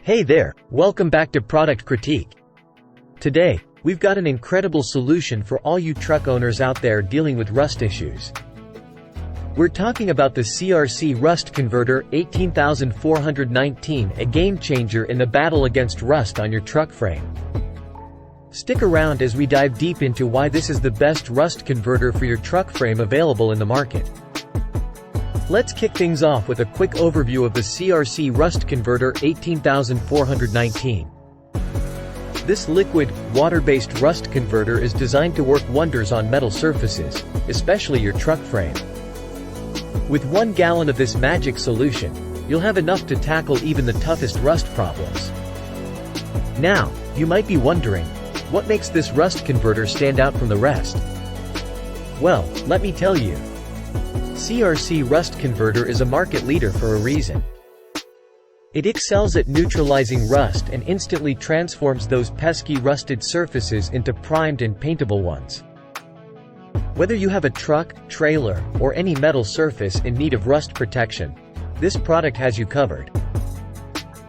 Hey there, welcome back to Product Critique. Today, we've got an incredible solution for all you truck owners out there dealing with rust issues. We're talking about the CRC Rust Converter 18419, a game changer in the battle against rust on your truck frame. Stick around as we dive deep into why this is the best rust converter for your truck frame available in the market. Let's kick things off with a quick overview of the CRC Rust Converter 18419. This liquid, water-based rust converter is designed to work wonders on metal surfaces, especially your truck frame. With 1 gallon of this magic solution, you'll have enough to tackle even the toughest rust problems. Now, you might be wondering, what makes this rust converter stand out from the rest? Well, let me tell you. CRC Rust Converter is a market leader for a reason. It excels at neutralizing rust and instantly transforms those pesky rusted surfaces into primed and paintable ones. Whether you have a truck, trailer, or any metal surface in need of rust protection, this product has you covered.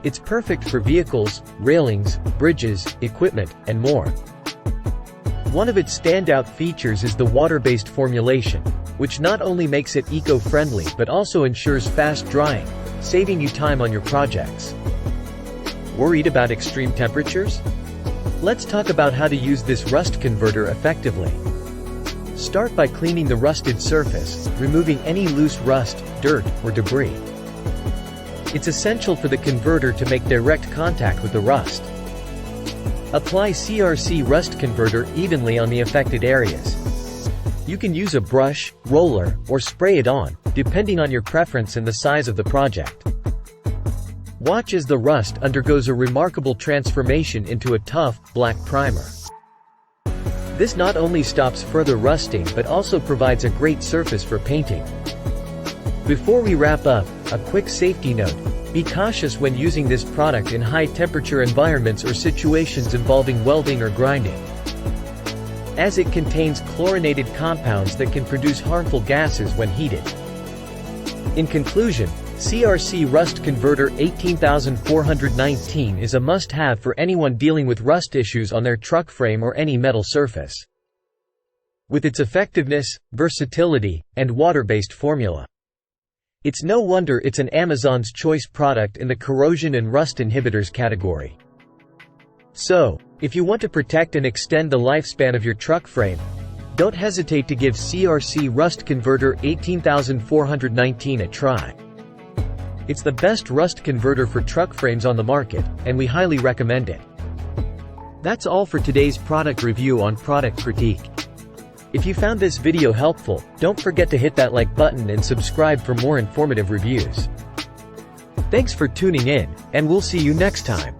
It's perfect for vehicles, railings, bridges, equipment, and more. One of its standout features is the water-based formulation, which not only makes it eco-friendly but also ensures fast drying, saving you time on your projects. Worried about extreme temperatures? Let's talk about how to use this rust converter effectively. Start by cleaning the rusted surface, removing any loose rust, dirt, or debris. It's essential for the converter to make direct contact with the rust. Apply CRC Rust Converter evenly on the affected areas. You can use a brush, roller, or spray it on, depending on your preference and the size of the project. Watch as the rust undergoes a remarkable transformation into a tough, black primer. This not only stops further rusting but also provides a great surface for painting. Before we wrap up, a quick safety note: be cautious when using this product in high-temperature environments or situations involving welding or grinding, as it contains chlorinated compounds that can produce harmful gases when heated. In conclusion, CRC Rust Converter 18419 is a must-have for anyone dealing with rust issues on their truck frame or any metal surface. With its effectiveness, versatility, and water-based formula, it's no wonder it's an Amazon's Choice product in the corrosion and rust inhibitors category. So, if you want to protect and extend the lifespan of your truck frame, don't hesitate to give CRC Rust Converter 18419 a try. It's the best rust converter for truck frames on the market, and we highly recommend it. That's all for today's product review on Product Critique. If you found this video helpful, don't forget to hit that like button and subscribe for more informative reviews. Thanks for tuning in, and we'll see you next time.